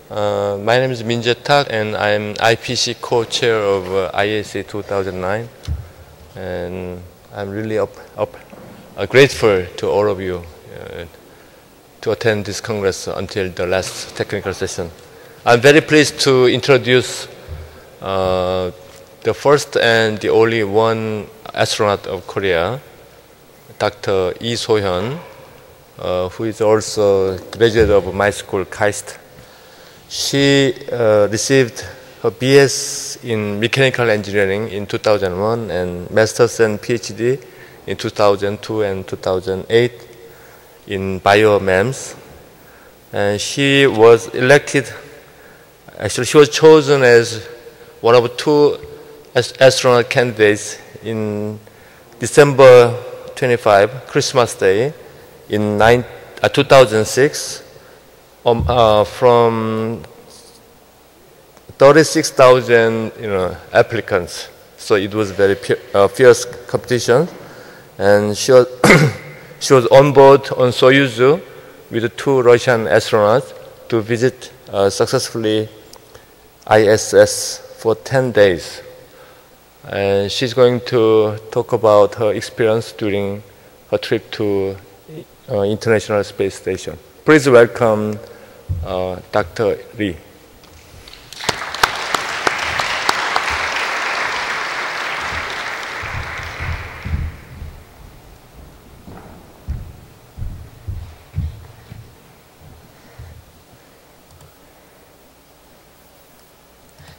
My name is Min-jae Tak, and I'm IPC co-chair of IAC2009. And I'm really grateful to all of you to attend this Congress until the last technical session. I'm very pleased to introduce the first and the only one astronaut of Korea, Dr. Yi Soyeon, who is also graduate of my school, KAIST. She received her BS in mechanical engineering in 2001 and master's and PhD in 2002 and 2008 in biomems. And she was elected, actually she was chosen as one of two astronaut candidates in December 25, Christmas Day, in 2006, from 36,000 applicants. So it was very fierce competition, and she was she was on board on Soyuz with two Russian astronauts to visit successfully ISS for 10 days. And she's going to talk about her experience during her trip to International Space Station. Please welcome Dr. Lee.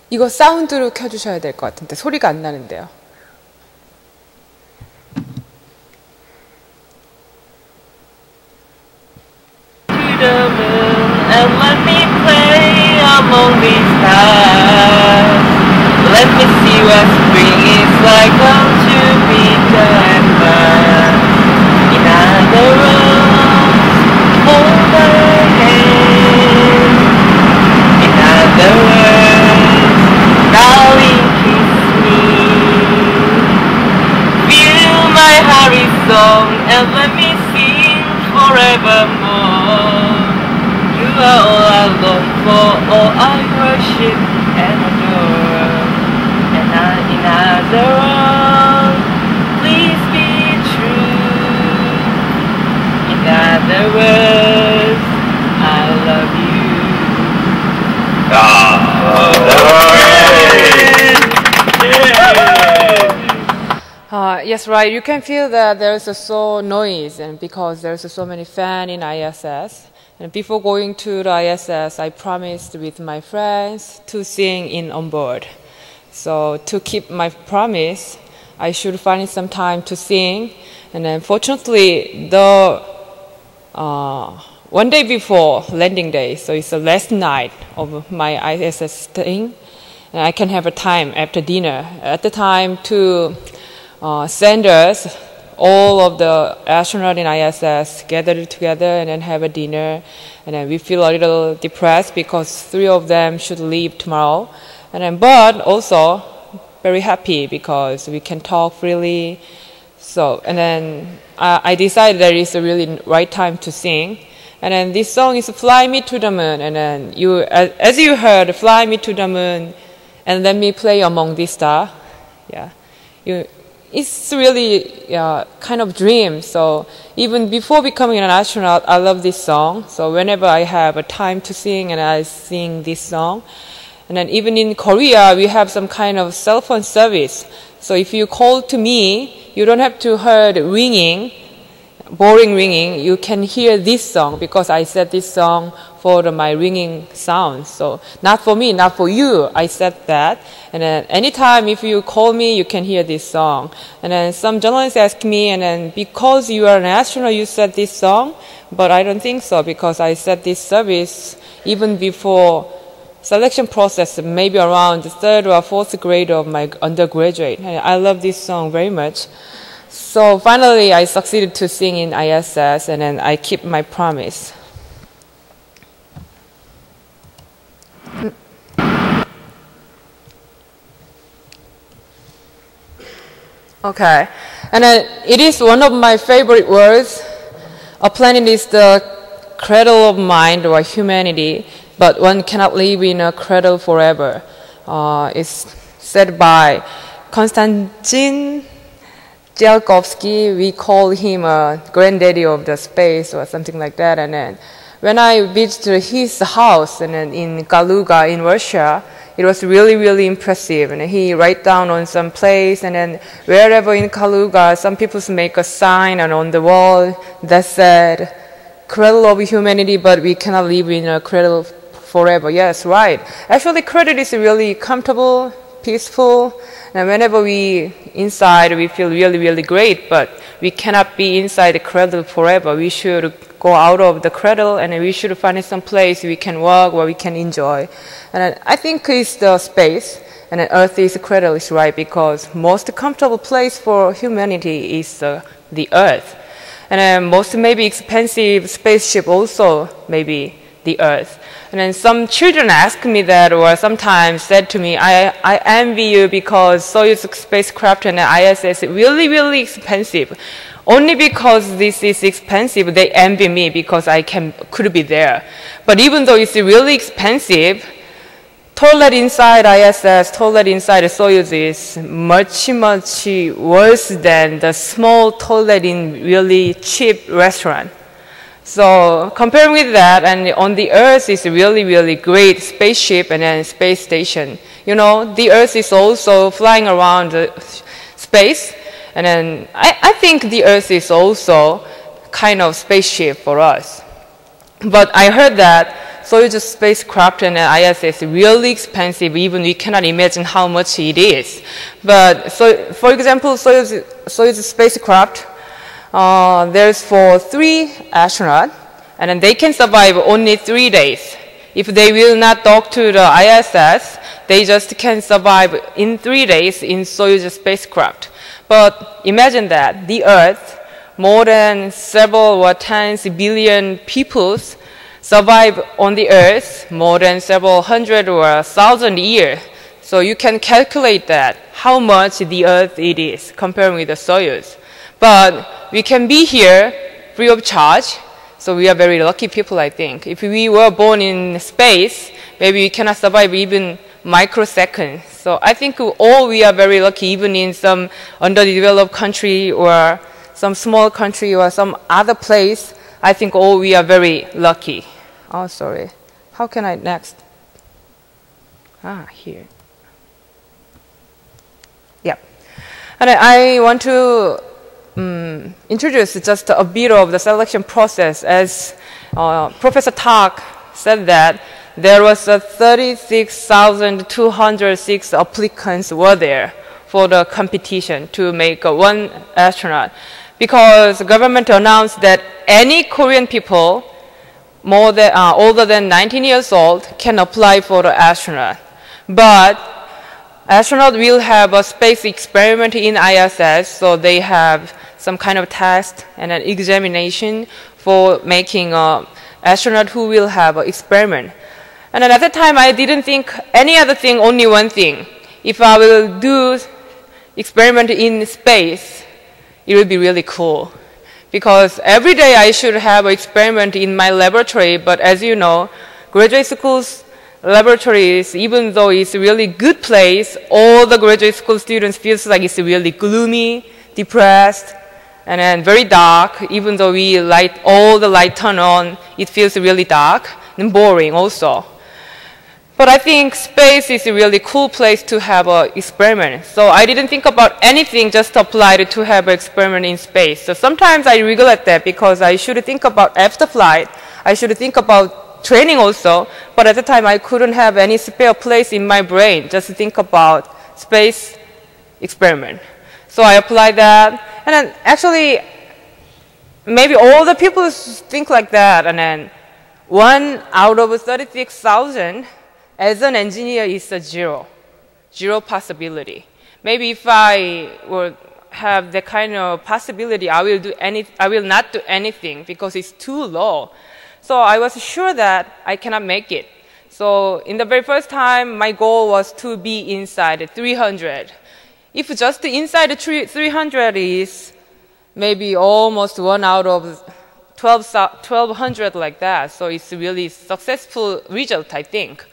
이거 사운드로 켜주셔야 될 것 같은데 소리가 안 나는데요. And let me play among these stars. Let me see what spring is like on Jupiter and Mars. In other words, hold my hand. In other words, darling, kiss me. Feel my heart song and let me sing forevermore. You are all I long for, all I worship and adore. And in other words, please be true. In other words, I love you. Yes, right. You can feel that there's a so noise, and because there's so many fans in ISS. And before going to the ISS, I promised with my friends to sing in on board. So to keep my promise, I should find some time to sing. And then fortunately, the one day before landing day, so it's the last night of my ISS staying, and I can have a time after dinner. At the time to send us, all of the astronauts in ISS gathered together and then have a dinner. And then we feel a little depressed because 3 of them should leave tomorrow. And then, but also very happy because we can talk freely. So, and then I decided that it's a really right time to sing. And then this song is Fly Me to the Moon. And then you, as you heard, Fly Me to the Moon and let me play among the stars. Yeah. It's really kind of dream. So even before becoming an astronaut, I love this song. So whenever I have a time to sing, and I sing this song. And then even in Korea, we have some kind of cell phone service. So if you call to me, you don't have to hear the ringing, boring ringing. You can hear this song because I set this song for my ringing sound. So not for me, not for you, I set that. And then anytime if you call me, you can hear this song. And then some journalists ask me, and then because you are an astronaut, you set this song? But I don't think so, because I set this service even before selection process, maybe around the 3rd or 4th grade of my undergraduate. And I love this song very much. So finally, I succeeded to sing in ISS, and then I keep my promise. Okay, and then it is one of my favorite words. A planet is the cradle of mind or humanity. but one cannot live in a cradle forever. It's said by Konstantin Tsiolkovsky. We call him a granddaddy of the space or something like that. And then when I visited his house and then in Kaluga in Russia, it was really, really impressive. And he write down on some place, and then wherever in Kaluga, some people make a sign and on the wall that said, "Cradle of humanity, but we cannot live in a cradle forever." Yes, right. Actually, cradle is really comfortable, peaceful, and whenever we inside, we feel really, really great, but we cannot be inside the cradle forever. We should go out of the cradle, and we should find some place we can walk, where we can enjoy. And I think it's the space, and Earth is a cradle, is right, because most comfortable place for humanity is the Earth. And most maybe expensive spaceship also maybe the Earth. And then some children ask me that, or sometimes said to me, I envy you because Soyuz spacecraft and ISS is really, really expensive. Only because this is expensive, they envy me because I could be there. But even though it's really expensive, toilet inside ISS, toilet inside Soyuz is much, much worse than the small toilet in really cheap restaurant. So comparing with that, and on the Earth is really, really great spaceship and then space station. You know, the Earth is also flying around space, and then I think the Earth is also kind of spaceship for us. But I heard that Soyuz spacecraft and ISS is really expensive, even we cannot imagine how much it is. But so, for example, Soyuz spacecraft, there's for 3 astronauts, and then they can survive only 3 days. If they will not dock to the ISS, they just can survive in 3 days in Soyuz spacecraft. But imagine that the Earth, more than several or tens billion people survive on the Earth more than several hundred or 1,000 years. So you can calculate that, how much the Earth it is comparing with the Soyuz. But we can be here free of charge, so we are very lucky people, I think. If we were born in space, maybe we cannot survive even microseconds. So I think all we are very lucky, even in some underdeveloped country or some small country or some other place. I think all we are very lucky. Oh, sorry. How can I next? Here. Yeah. And I want to introduce just a bit of the selection process. As Professor Tak said that there was 36,206 applicants were there for the competition to make one astronaut, because the government announced that any Korean people older than 19 years old can apply for the astronaut. But astronaut will have a space experiment in ISS, so they have some kind of test and an examination for making an astronaut who will have an experiment. And at that time, I didn't think any other thing, only one thing. If I will do experiment in space, it would be really cool. Because every day I should have an experiment in my laboratory, but as you know, graduate schools laboratories, even though it's a really good place, all the graduate school students feels like it's really gloomy, depressed, and then very dark. Even though all the light turn on, it feels really dark and boring also. But I think space is a really cool place to have an experiment. So I didn't think about anything, just applied to have an experiment in space. So sometimes I regret that, because I should think about after flight. I should think about training also. But at the time, I couldn't have any spare place in my brain just to think about space experiment. So I applied that. And then actually, maybe all the people think like that. And then 1 out of 36,000, as an engineer, is a zero possibility. Maybe if I would have that kind of possibility, I will not do anything because it's too low. So I was sure that I cannot make it. So in the very first time, my goal was to be inside 300. If just inside 300 is maybe almost 1 out of 1200 like that. So it's a really successful result, I think.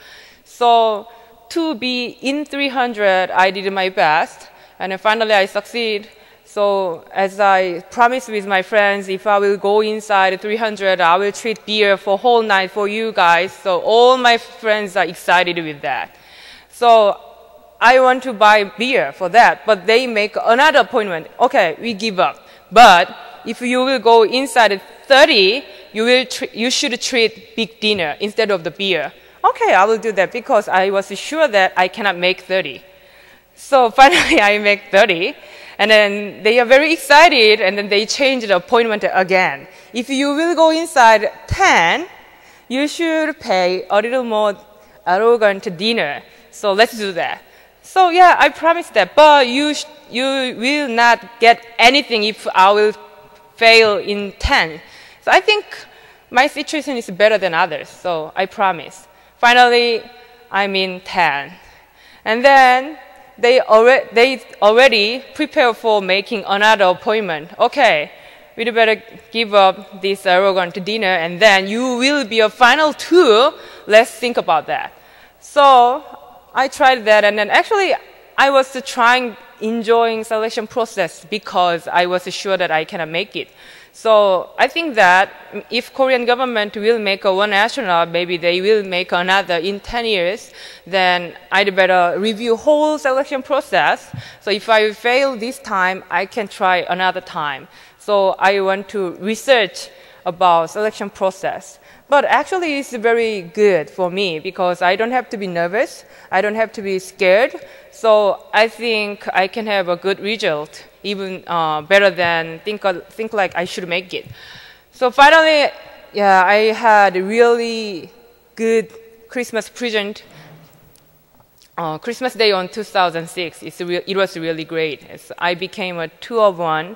So to be in 300, I did my best, and then finally I succeed. So as I promised with my friends, if I will go inside 300, I will treat beer for whole night for you guys. So all my friends are excited with that. So I want to buy beer for that, but they make another appointment. Okay, we give up. But if you will go inside 30, you should treat big dinner instead of the beer. Okay, I will do that because I was sure that I cannot make 30. So finally I make 30. And then they are very excited, and then they change the appointment again. If you will go inside 10, you should pay a little more arrogant dinner. So let's do that. So yeah, I promise that. But you will not get anything if I will fail in 10. So I think my situation is better than others. So I promise. Finally, I'm in 10. And then they already prepare for making another appointment. Okay, we'd better give up this arrogant dinner, and then you will be a final 2. Let's think about that. So I tried that, and then actually I was enjoying selection process because I was sure that I cannot make it. So I think that if Korean government will make one astronaut, maybe they will make another in 10 years, then I'd better review whole selection process. So if I fail this time, I can try another time. So I want to research about selection process. But actually it's very good for me because I don't have to be nervous. I don't have to be scared. So I think I can have a good result, even better than think like I should make it. So finally, yeah, I had a really good Christmas present. Christmas Day on 2006, it was really great. I became a 2 of 1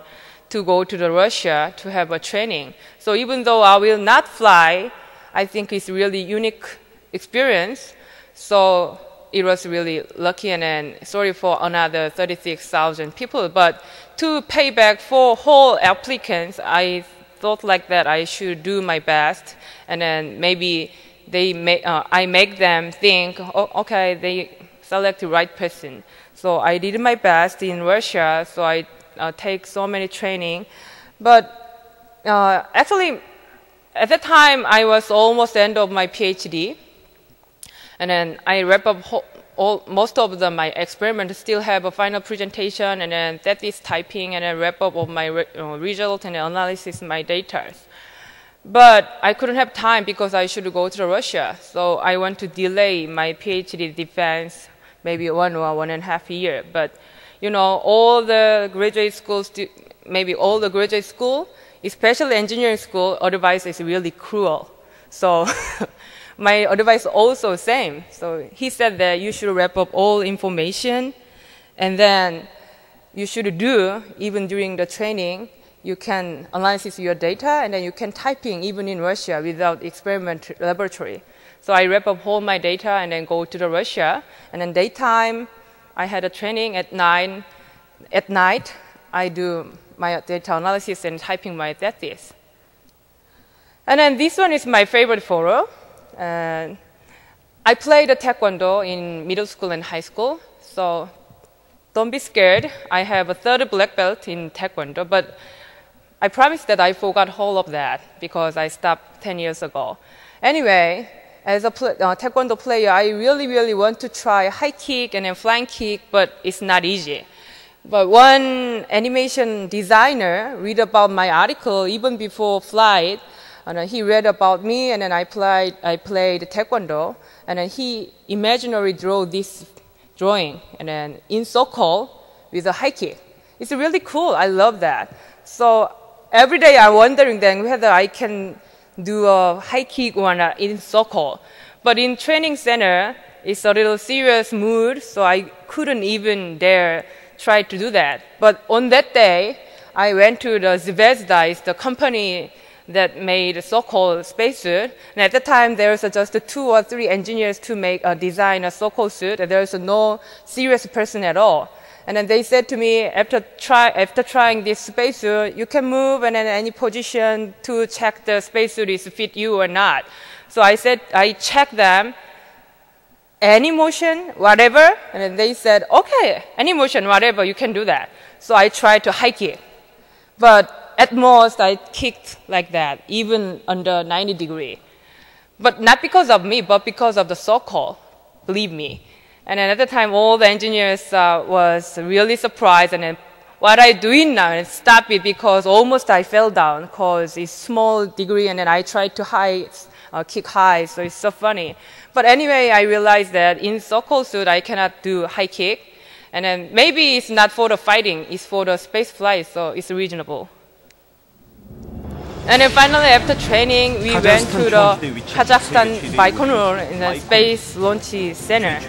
to go to Russia to have a training. So even though I will not fly, I think it's really unique experience. So it was really lucky, and then sorry for another 36,000 people. But to pay back for whole applicants, I thought like that I should do my best, and then maybe I make them think, oh, okay, they select the right person. So I did my best in Russia. So I take so many training, but actually at that time I was almost the end of my PhD. And then I wrap up most of my experiments, still have a final presentation, and then that is typing, and then wrap up of my result and analysis my data. But I couldn't have time because I should go to Russia. So I want to delay my PhD defense maybe 1 or 1.5 years. But you know, all the graduate schools, maybe all the graduate school, especially engineering school, advice is really cruel. So my advice also same. So he said that you should wrap up all information, and then you should do, even during the training, you can analyze your data, and then you can typing even in Russia without experiment laboratory. So I wrap up all my data and then go to Russia, and then daytime I had a training at 9. At night I do my data analysis and typing my thesis. And then this one is my favorite photo. I played Taekwondo in middle school and high school, so don't be scared. I have a 3rd black belt in Taekwondo, but I promise that I forgot all of that because I stopped 10 years ago. Anyway, as a Taekwondo player, I really want to try high kick and then flying kick, but it's not easy. But one animation designer read about my article even before flight. And he read about me, and then I played Taekwondo, and then he imaginary drew this drawing, and then in circle with a high kick. It's really cool. I love that. So every day I'm wondering then whether I can do a high kick or not in circle. But in training center, it's a little serious mood, so I couldn't even dare try to do that. But on that day, I went to the Zvezda, it's the company that made a so-called spacesuit. And at the time, there was just 2 or 3 engineers to design a so-called suit. And there was no serious person at all. And then they said to me, after trying this spacesuit, you can move and in any position to check the spacesuit is fit you or not. So I said, I checked them, any motion, whatever. And then they said, okay, any motion, whatever, you can do that. So I tried to high kick. But at most, I kicked like that, even under 90 degrees. But not because of me, but because of the so-called, believe me. And then at the time, all the engineers was really surprised. And then what I doing now and stop it because almost I fell down because it's small degree. And then I tried to kick high, so it's so funny. But anyway, I realized that in so-called suit, I cannot do high kick. And then maybe it's not for the fighting, it's for the space flight, so it's reasonable. And then finally, after training, we went to the Kazakhstan Baikonur in the Space Launch Center.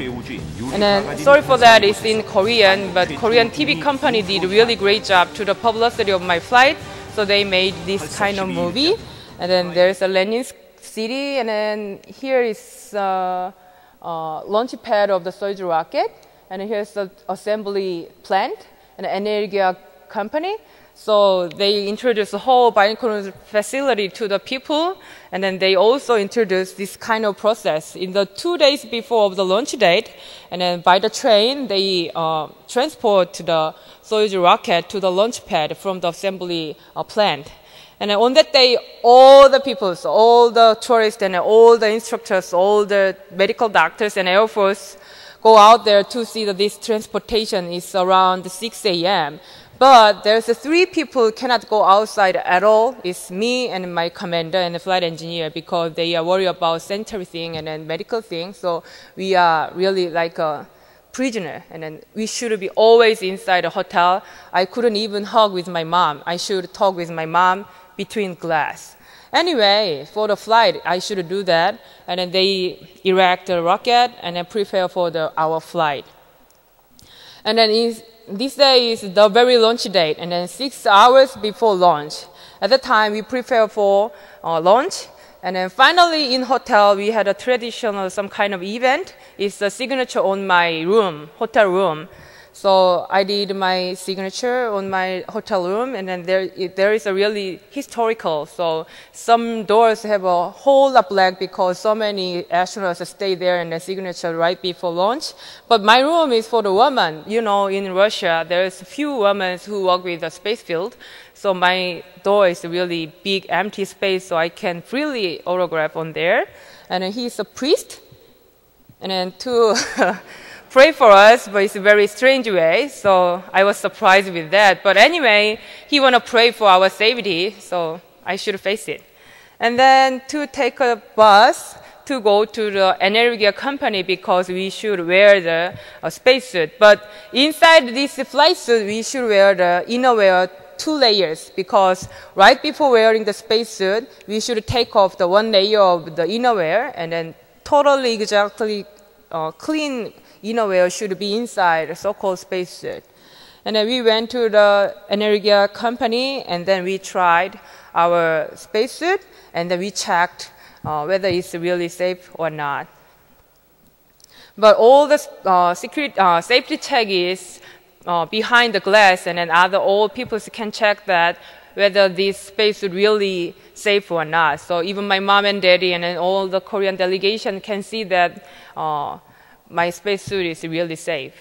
And then, sorry for that, it's in Korean, but Korean TV company did a really great job to the publicity of my flight. So they made this kind of movie. And then there's a landing city, and then here is launch pad of the Soyuz rocket. And here's the assembly plant and the Energia company. So they introduced the whole Baikonur facility to the people, and then they also introduced this kind of process in the 2 days before the launch date. And then by the train, they transport the Soyuz rocket to the launch pad from the assembly plant. And on that day, all the people, so all the tourists and all the instructors, all the medical doctors and Air Force go out there to see that this transportation is around 6 a.m. But there's 3 people cannot go outside at all. It's me and my commander and the flight engineer because they are worried about sanitary thing and then medical thing. So we are really like a prisoner. And then we should be always inside a hotel. I couldn't even hug with my mom. I should talk with my mom between glass. Anyway, for the flight, I should do that. And then they erect the rocket and then prepare for our flight. And then this day is the very launch date, and then 6 hours before launch. At the time, we prepare for launch. And then finally, in hotel, we had a traditional, some kind of event. It's a signature on my room, hotel room. So I did my signature on my hotel room, and then there is a really historical. So some doors have a whole lot black because so many astronauts stay there and the signature right before launch. But my room is for the women. You know, in Russia, there's a few women who work with the space field. So my door is a really big empty space, so I can freely autograph on there. And then he's a priest, and then to pray for us, but it's a very strange way. So I was surprised with that. But anyway, he want to pray for our safety, so I should face it. And then to take a bus to go to the Energia company because we should wear the spacesuit. But inside this flight suit, we should wear the innerwear 2 layers because right before wearing the spacesuit, we should take off the 1 layer of the innerwear and then totally exactly clean innerwear should be inside a so-called spacesuit. And then we went to the Energia company, and then we tried our spacesuit, and then we checked whether it's really safe or not. But all the safety check is behind the glass, and then all people can check that whether this spacesuit really safe or not. So even my mom and daddy and then all the Korean delegation can see that my spacesuit is really safe.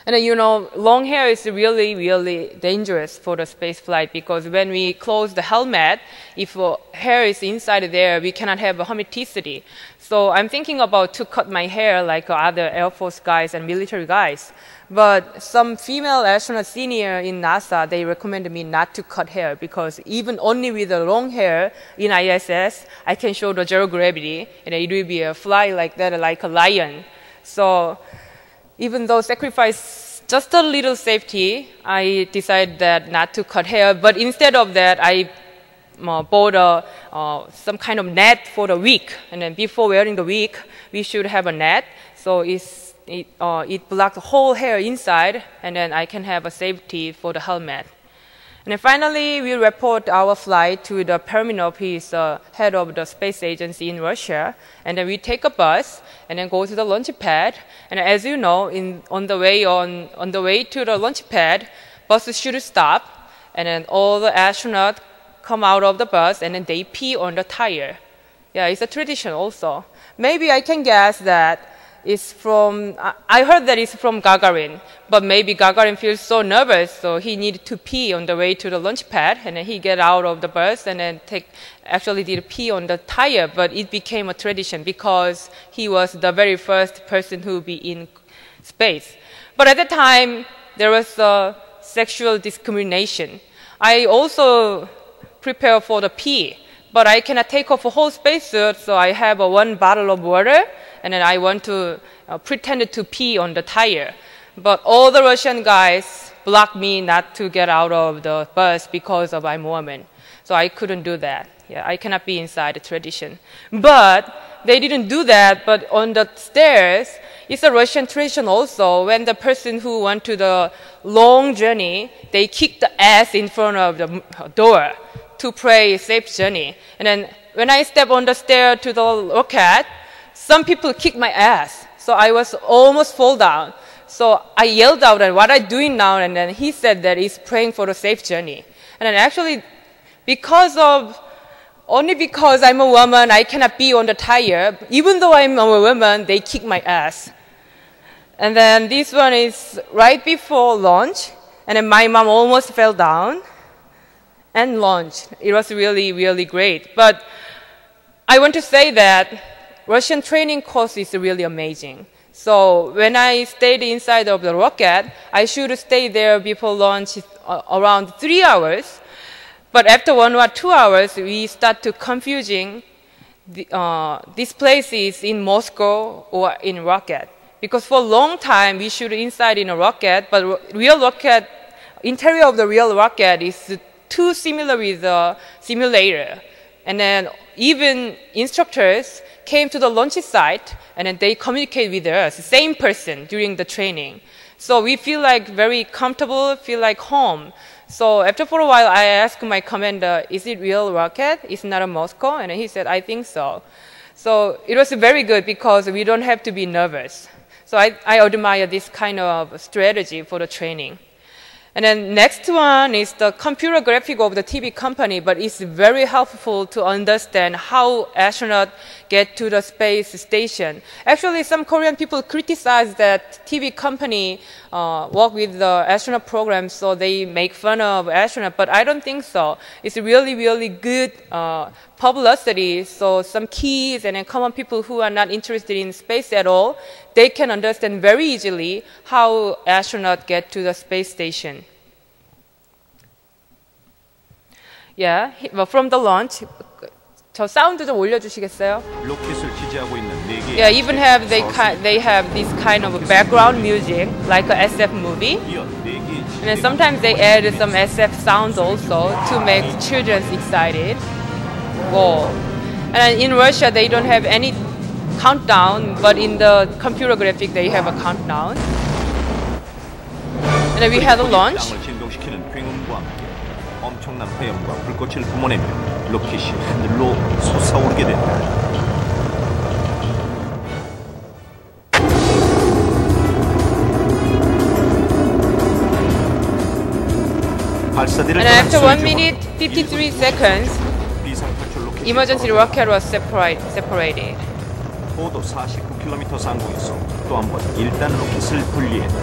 And then, you know, long hair is really, really dangerous for the space flight because when we close the helmet, if hair is inside there, we cannot have a humidity. So I'm thinking about to cut my hair like other Air Force guys and military guys. But some female astronaut senior in NASA, they recommended me not to cut hair because even only with the long hair in ISS, I can show the zero gravity and it will be a fly like that, like a lion. So even though sacrifice just a little safety, I decided that not to cut hair. But instead of that, I bought some kind of net for the wig. And then before wearing the wig, we should have a net. So it blocks the whole hair inside, and then I can have a safety for the helmet. And then finally, we report our flight to the Perminov. He's head of the space agency in Russia. And then we take a bus, and then go to the launch pad. And as you know, on the way to the launch pad, bus should stop, and then all the astronauts come out of the bus and then they pee on the tire. Yeah, it's a tradition also. Maybe I can guess that it's from, I heard that it's from Gagarin, but maybe Gagarin feels so nervous, so he needed to pee on the way to the launch pad, and then he get out of the bus and then actually did pee on the tire, but it became a tradition because he was the very first person who be in space. But at the time, there was sexual discrimination. I also prepare for the pee, but I cannot take off a whole spacesuit, so I have one bottle of water, and then I want to pretend to pee on the tire. But all the Russian guys blocked me not to get out of the bus because of I'm a woman. So I couldn't do that. Yeah, I cannot be inside the tradition. But they didn't do that, but on the stairs, it's a Russian tradition also. When the person who went to the long journey, they kick the ass in front of the door to pray safe journey. And then when I step on the stair to the rocket, some people kick my ass. So I was almost fall down. So I yelled out, and what are you doing now? And then he said that he's praying for a safe journey. And then actually, only because I'm a woman, I cannot be on the tire. Even though I'm a woman, they kick my ass. And then this one is right before launch. And then my mom almost fell down and launched. It was really, really great. But I want to say that Russian training course is really amazing. So when I stayed inside of the rocket, I should stay there before launch around 3 hours. But after 1 or 2 hours, we start to confusing these places in Moscow or in rocket. Because for a long time, we should inside in a rocket, but real rocket, interior of the real rocket is too similar with the simulator. And then even instructors came to the launch site and then they communicate with us, same person during the training. So we feel like very comfortable, feel like home. So after for a while, I asked my commander, is it real rocket? It's not a Moscow? And he said, I think so. So it was very good because we don't have to be nervous. So I admire this kind of strategy for the training. And then next one is the computer graphic of the TV company, but it's very helpful to understand how astronauts get to the space station. Actually, some Korean people criticize that TV company work with the astronaut program, so they make fun of astronauts, but I don't think so. It's really, really good publicity, so some kids and then common people who are not interested in space at all, they can understand very easily how astronauts get to the space station. Yeah, from the launch. 저 사운드 좀 올려주시겠어요? Yeah, even they have this kind of background music like a SF movie, and then sometimes they add some SF sounds also to make children excited. Whoa. And in Russia they don't have any countdown, but in the computer graphic they have a countdown. And then we had a launch. 엄청난 화염과 불꽃을 뿜어내며 로켓이 하늘로 솟아오르게 된다. And after 1 minute 53 seconds, emergency rocket was separated. 고도 49km 상공에서 또 한 번 1단 로켓을 분리했다.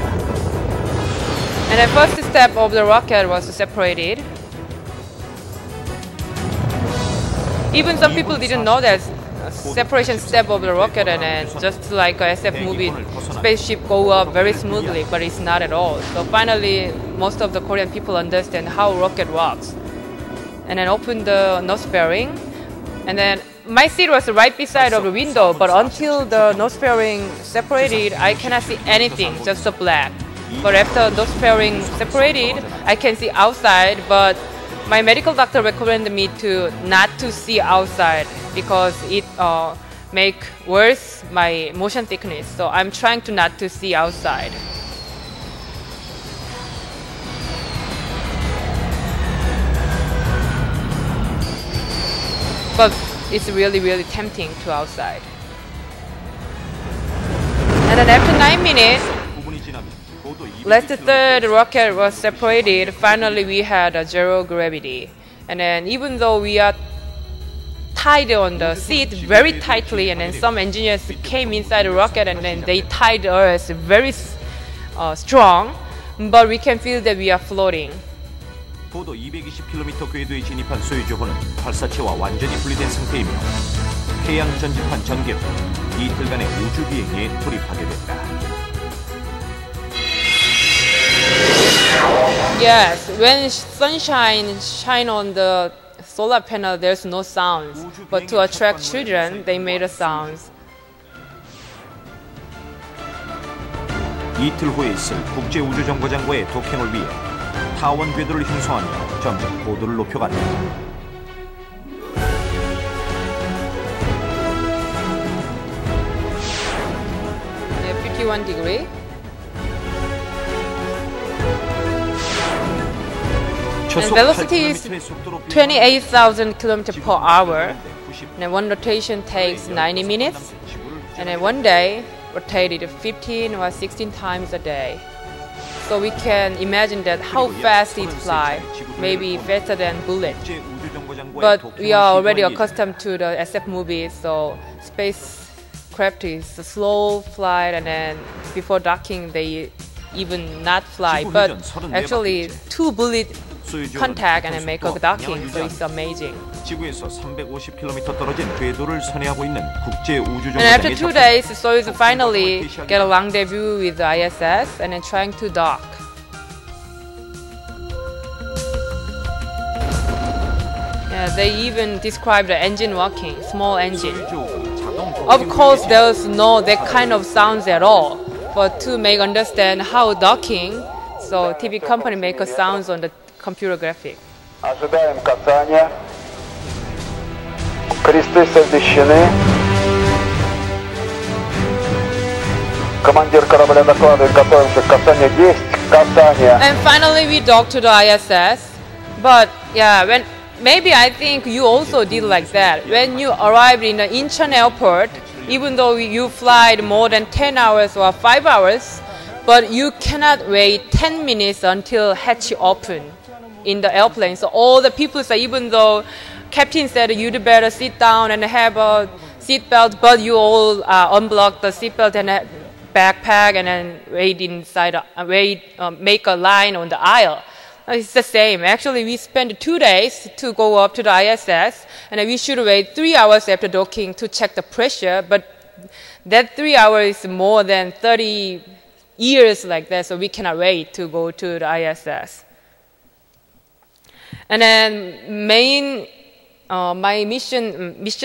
And the first step of the rocket was separated. Even some people didn't know that separation step of the rocket, and then just like a SF movie, spaceship go up very smoothly, but it's not at all. So finally, most of the Korean people understand how rocket works. And then open the nose fairing, and then my seat was right beside of the window, but until the nose fairing separated, I cannot see anything, just a black. But after nose fairing separated, I can see outside, but my medical doctor recommended me not to see outside because it make worse my motion sickness. So I'm trying to not to see outside. But it's really, really tempting to outside. 9 minutes, 9분이 지나면 고도 last 200km third rocket was separated. Finally, we had a zero gravity. And then even though we are tied on the seat very tightly, and then some engineers came inside the rocket and then they tied us very strong, but we can feel that we are floating. 고도 220km 궤도에 진입한 소유주호는 발사체와 완전히 분리된 상태이며 태양 전지판 전개 후 이틀간의 우주 비행에 돌입하게 됐다. Yes, when sunshine shine on the solar panel, there's no sounds. But to attract children, they made a sounds. 이틀 후에 있을 국제 우주 정거장과의 독행을 위해 타원 궤도를 형성하며 점점 고도를 높여간다. Yeah, 51 degree. And velocity is 28,000 km per hour. And one rotation takes 90 minutes. And then one day, rotated 15 or 16 times a day. So we can imagine that how fast it flies, maybe faster than bullet. But we are already accustomed to the SF movies, so spacecraft is a slow flight, and then before docking they even not fly. But actually, two bullet contact and then make a docking, so it's amazing. 지구에서 350km 떨어진 궤도를 선회하고 있는 국제 우주 And after 정거장에 2 days, Soyuz finally get a rendezvous with the ISS and then trying to dock. Yeah, they even describe the engine working, small engine. Of course, there's no that kind of sounds at all. But to make understand how docking, so TV company make a sounds on the computer graphic. Ожидаем касания. Кресты совмещены. Командир корабля докладывает, готовимся к касанию. 10 касания. And finally we docked to the ISS. But yeah, maybe I think you also did like that. When you arrived in the Incheon airport, even though you fly more than 10 hours or 5 hours, but you cannot wait 10 minutes until hatch open in the airplane. So all the people say, even though captain said you'd better sit down and have a seatbelt, but you all unblock the seatbelt and backpack and then wait inside, make a line on the aisle. It's the same. Actually, we spent 2 days to go up to the ISS, and we should wait 3 hours after docking to check the pressure, but that 3 hours is more than 30 years like that, so we cannot wait to go to the ISS. And then my mission, it's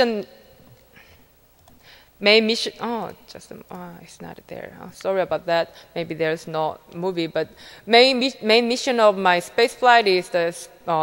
not there. Oh, sorry about that. Maybe there's no movie, but main mission of my space flight is the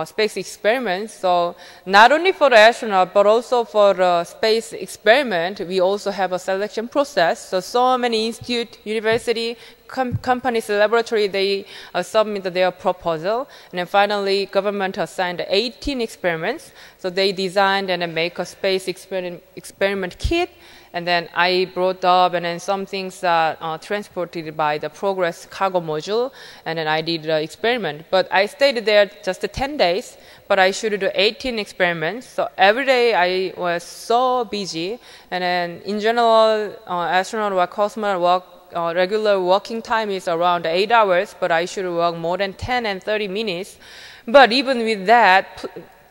space experiment. So not only for the astronaut, but also for the space experiment, we also have a selection process. So many institute, university, companies, laboratory, they submit their proposal, and then finally government assigned 18 experiments. So they designed and make a space experiment kit. And then I brought up, and then some things are transported by the Progress cargo module, and then I did the experiment. But I stayed there just 10 days, but I should do 18 experiments. So every day I was so busy, and then in general, astronaut or cosmonaut work, regular working time is around 8 hours, but I should work more than 10 and 30 minutes. But even with that,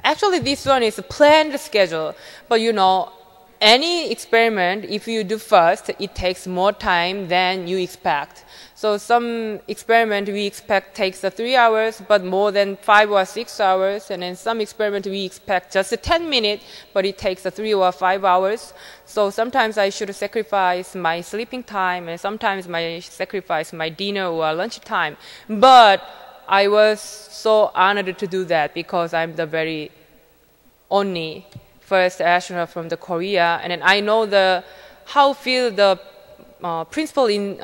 actually this one is a planned schedule, but you know, any experiment, if you do first, it takes more time than you expect. So some experiment we expect takes 3 hours, but more than 5 or 6 hours. And then some experiment we expect just 10 minutes, but it takes 3 or 5 hours. So sometimes I should sacrifice my sleeping time, and sometimes I sacrifice my dinner or lunch time. But I was so honored to do that because I'm the very only first astronaut from the Korea, and then I know how feel the principle in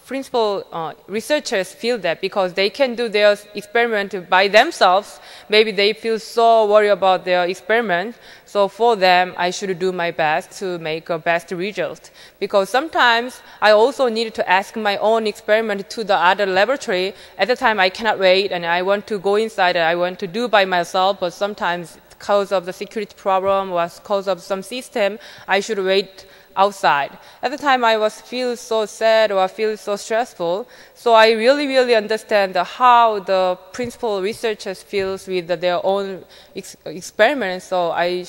principal researchers feel that because they can do their experiment by themselves, maybe they feel so worried about their experiment. So for them, I should do my best to make a best result. Because sometimes I also need to ask my own experiment to the other laboratory. At the time, I cannot wait, and I want to go inside and I want to do by myself, but sometimes because of the security problem or because of some system, I should wait outside. At the time, I feel so sad or feel so stressful. So I really understand how the principal researchers feels with their own experiments. So I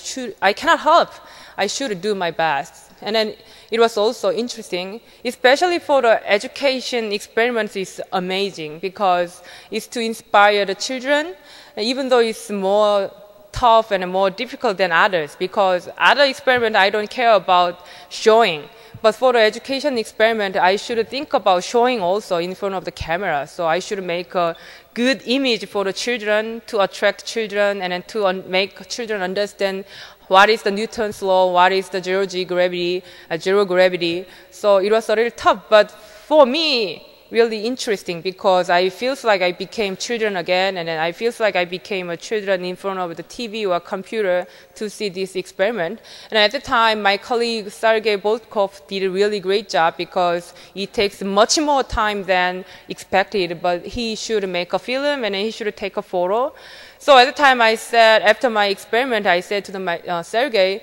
cannot help. I should do my best. And then it was also interesting, especially for the education experiments. Is amazing because it's to inspire the children, even though it's more tough and more difficult than others, because other experiment I don't care about showing. But for the education experiment, I should think about showing also in front of the camera. So I should make a good image for the children to attract children and then to make children understand what is the Newton's law, what is the zero gravity. So it was a little tough, but for me, really interesting because I feels like I became children again, and then I feels like I became a children in front of the TV or computer to see this experiment. And at the time, my colleague Sergei Boltkov did a really great job because it takes much more time than expected, but he should make a film and then he should take a photo. So at the time I said, after my experiment, I said to my Sergei,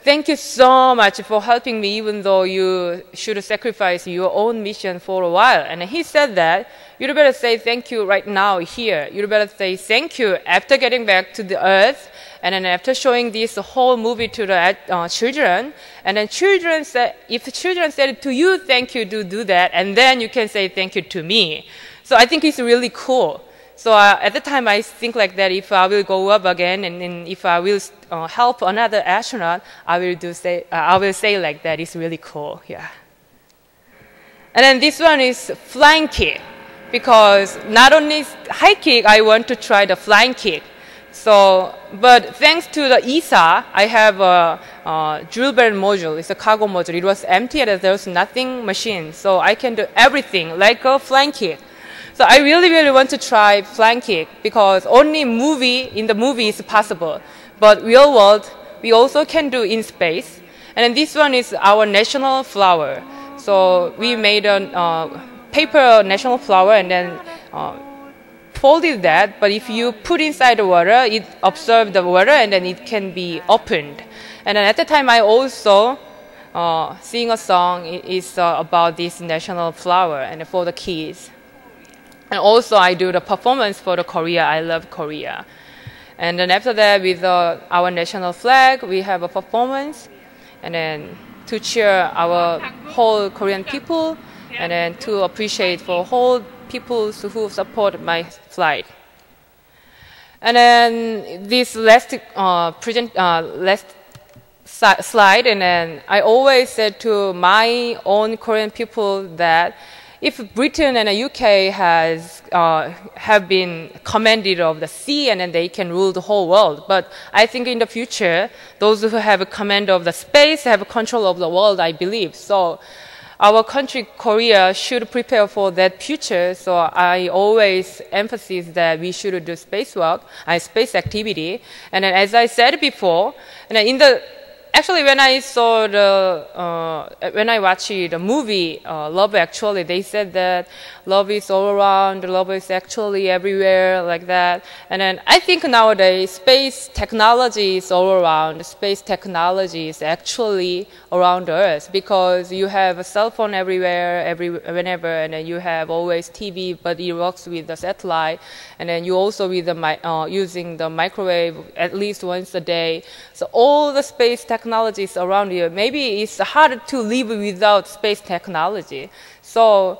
thank you so much for helping me, even though you should sacrifice your own mission for a while. And he said that, you'd better say thank you right now here. You'd better say thank you after getting back to the Earth, and then after showing this whole movie to the children. And then children said, if children said to you, thank you, do that, and then you can say thank you to me. So I think it's really cool. So at the time, I think like that if I will go up again and if I will help another astronaut, I will say like that. It's really cool, yeah. And then this one is flying kick, because not only high kick, I want to try the flying kick. So, but thanks to the ESA, I have a drill bell module. It's a cargo module. It was empty and there was nothing machine. So I can do everything like a flying kick. So I really want to try flying kick because only in the movie is possible. But real world, we also can do in space. And then this one is our national flower. So we made a paper national flower and then folded that. But if you put inside the water, it absorbs the water and then it can be opened. And then at the time, I also sing a song is about this national flower and for the kids. And also I do the performance for the Korea. I love Korea. And then after that, with our national flag, we have a performance. And then to cheer our whole Korean people. And then to appreciate for whole people who support my flight. And then this last slide. And then I always said to my own Korean people that if Britain and the UK have been commanded of the sea and then they can rule the whole world. But I think in the future, those who have a command of the space have control of the world, I believe. So our country, Korea, should prepare for that future. So I always emphasize that we should do spacewalk, space activity. And then as I said before, and actually, when I watched the movie Love Actually, they said that love is all around, love is actually everywhere, like that. And then I think nowadays space technology is all around. Space technology is actually around Earth because you have a cell phone everywhere, whenever, and then you have always TV, but it works with the satellite. And then you also with using the microwave at least once a day. So all the space technologies around you. Maybe it's hard to live without space technology. So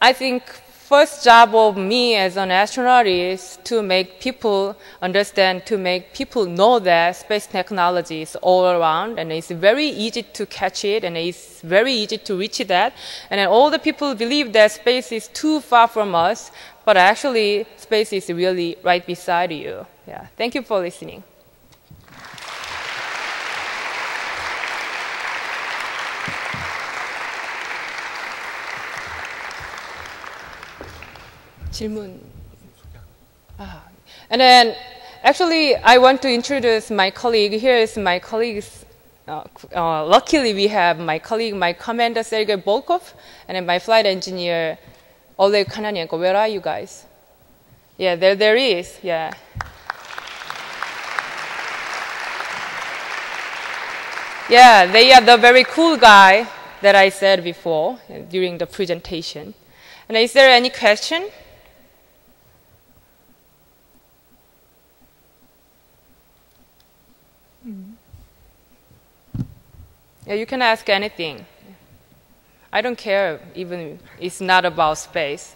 I think first job of me as an astronaut is to make people understand, to make people know that space technology is all around and it's very easy to catch it and it's very easy to reach that. And then all the people believe that space is too far from us, but actually space is really right beside you. Yeah. Thank you for listening. 질문. And then, actually, I want to introduce my colleague. Here is my colleague's. Luckily, we have my colleague, my commander Sergei Volkov, and then my flight engineer Oleg Kananenko. Where are you guys? Yeah, there is. Yeah. Yeah, they are the very cool guy that I said before during the presentation. And is there any question? Yeah, you can ask anything. I don't care, even it's not about space.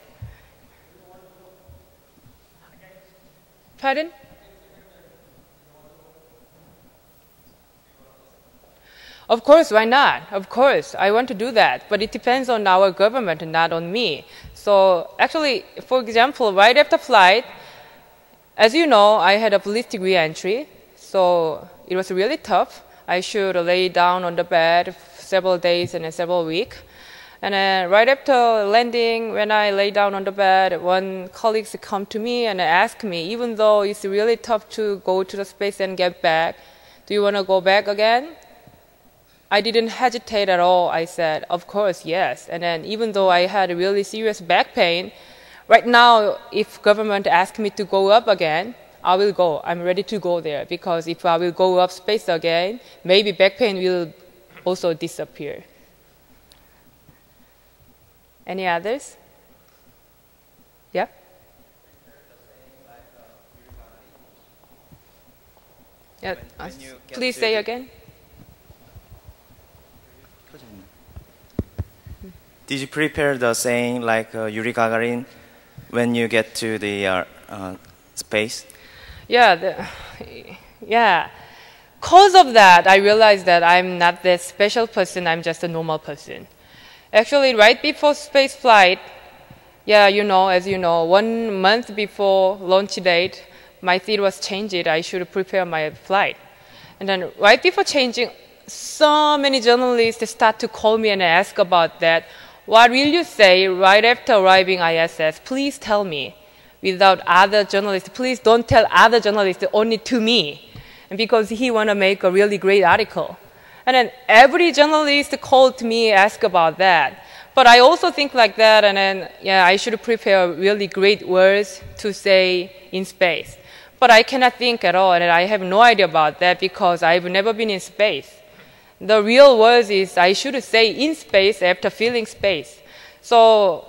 Pardon? Of course, why not? Of course, I want to do that. But it depends on our government and not on me. So actually, for example, right after flight, as you know, I had a ballistic re-entry. So it was really tough. I should lay down on the bed several days and several weeks. And then right after landing, when I lay down on the bed, one colleague come to me and ask me, even though it's really tough to go to the space and get back, do you want to go back again? I didn't hesitate at all. I said, of course, yes. And then even though I had really serious back pain, right now, if government asks me to go up again, I will go. I'm ready to go there because if I will go up space again, maybe back pain will also disappear. Any others? Yeah? Yeah. Please say again. Did you prepare the saying like Yuri Gagarin when you get to the space? Yeah, yeah. Because of that, I realized that I'm not that special person. I'm just a normal person. Actually, right before space flight, yeah, you know, as you know, 1 month before launch date, my theory was changed. I should prepare my flight. And then right before changing, so many journalists start to call me and ask about that. What will you say right after arriving ISS? Please tell me. Without other journalists, please don't tell other journalists, only to me. And because he want to make a really great article. And then every journalist called me, asked about that. But I also think like that, and then, yeah, I should prepare really great words to say in space. But I cannot think at all, and I have no idea about that because I've never been in space. The real words is I should say in space after feeling space. So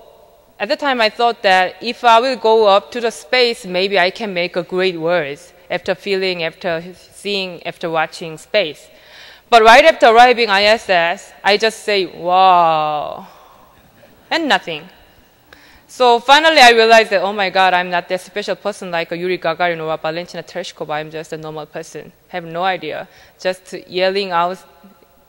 at the time I thought that if I will go up to the space, maybe I can make a great words after feeling, after seeing, after watching space. But right after arriving ISS, I just say, wow, and nothing. So finally I realized that, oh my God, I'm not that special person like a Yuri Gagarin or a Valentina Tereshkova. I'm just a normal person. I have no idea. Just yelling out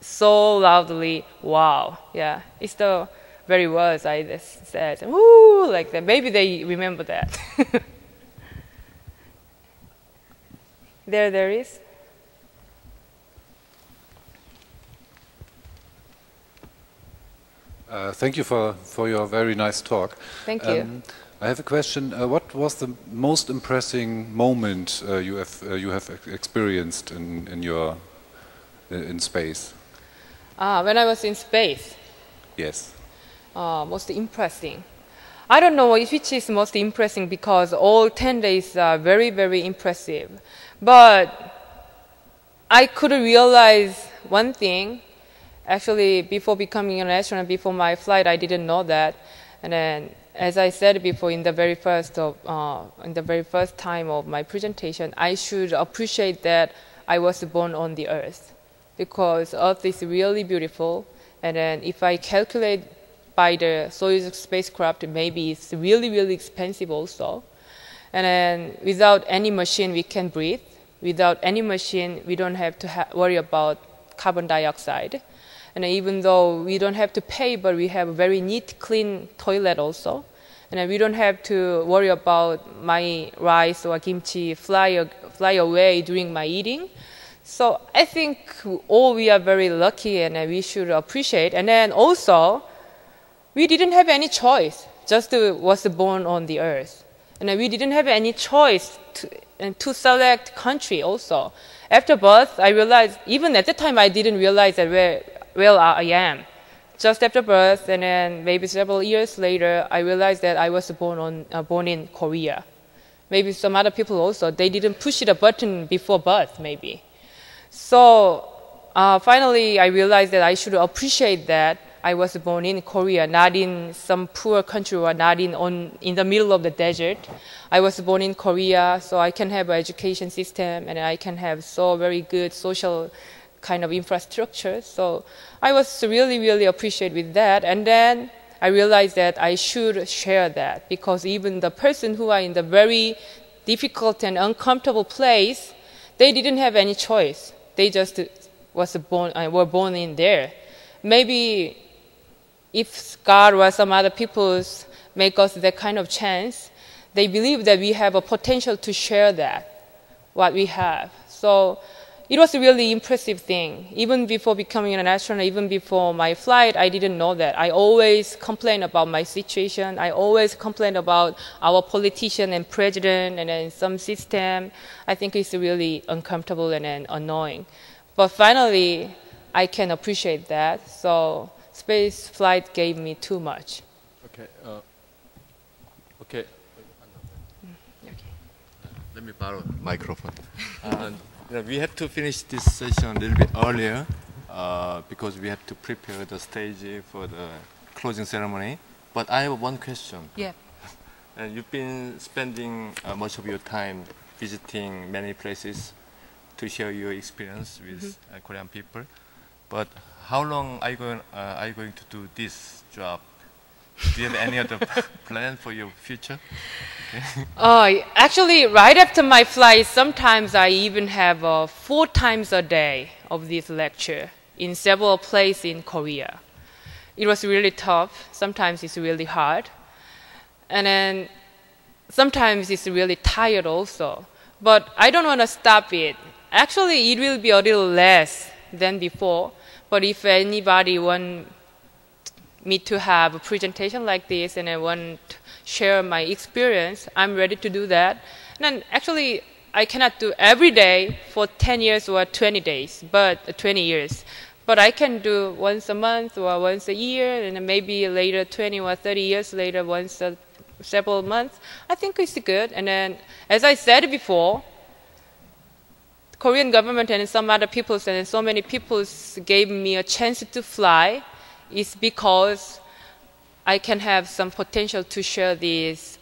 so loudly, wow. Yeah, it's the very words I just said. Woo, like that. Maybe they remember that. There is. Thank you for your very nice talk. Thank you. I have a question. What was the most impressive moment you have experienced in space? When I was in space. Yes. Most impressive. I don't know which is most impressive because all 10 days are very, very impressive. But I could realize one thing. Actually, before becoming an astronaut, before my flight, I didn't know that. And then, as I said before, in the very first time of my presentation, I should appreciate that I was born on the Earth, because Earth is really beautiful. And then, if I calculate by the Soyuz spacecraft, maybe it's really, really expensive also. And then, without any machine, we can breathe. Without any machine, we don't have to worry about carbon dioxide. And even though we don't have to pay, but we have a very neat, clean toilet also. And we don't have to worry about my rice or kimchi fly away during my eating. So I think all we are very lucky and we should appreciate. And then also, we didn't have any choice. just was born on the earth. And we didn't have any choice to select country also. After birth, I realized, even at the time, I didn't realize that where I am. Just after birth, and then maybe several years later, I realized that I was born in Korea. Maybe some other people also, they didn't push the button before birth, maybe. So finally, I realized that I should appreciate that I was born in Korea, not in some poor country or not in the middle of the desert. I was born in Korea, so I can have an education system and I can have so very good social kind of infrastructure. So I was really, really appreciated with that. And then I realized that I should share that, because even the person who are in the very difficult and uncomfortable place, they didn't have any choice. They just were born in there. Maybe if God or some other peoples make us that kind of chance, they believe that we have a potential to share that, what we have. So it was a really impressive thing. Even before becoming an astronaut, even before my flight, I didn't know that. I always complain about my situation. I always complain about our politician and president and then some system. I think it's really uncomfortable and then annoying. But finally, I can appreciate that. So space flight gave me too much. Okay. Okay. Let me borrow the microphone. We have to finish this session a little bit earlier because we have to prepare the stage for the closing ceremony. But I have one question. Yeah. You've been spending much of your time visiting many places to share your experience with Korean people. But how long are you going to do this job? Do you have any other plan for your future? Actually, right after my flight, sometimes I even have 4 times a day of this lecture in several places in Korea. It was really tough. Sometimes it's really hard. And then sometimes it's really tired also. But I don't want to stop it. Actually, it will be a little less than before. But if anybody wants me to have a presentation like this and I want to share my experience, I'm ready to do that. And then actually, I cannot do every day for 10 years or 20 days, but 20 years. But I can do once a month or once a year, and then maybe later, 20 or 30 years later, once several months. I think it's good. And then, as I said before, Korean government and some other peoples and so many peoples gave me a chance to fly is because I can have some potential to share this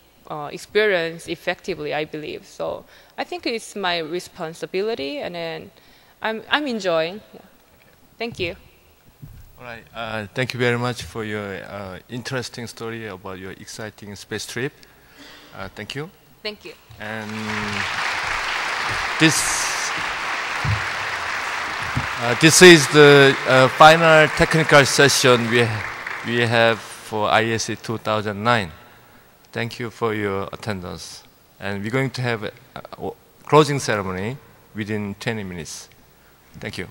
experience effectively, I believe. So I think it's my responsibility, and then I'm enjoying. Yeah. Thank you. All right. Thank you very much for your interesting story about your exciting space trip. Thank you. Thank you. And this is the final technical session we have for IAC 2009. Thank you for your attendance. And we're going to have a closing ceremony within 20 minutes. Thank you.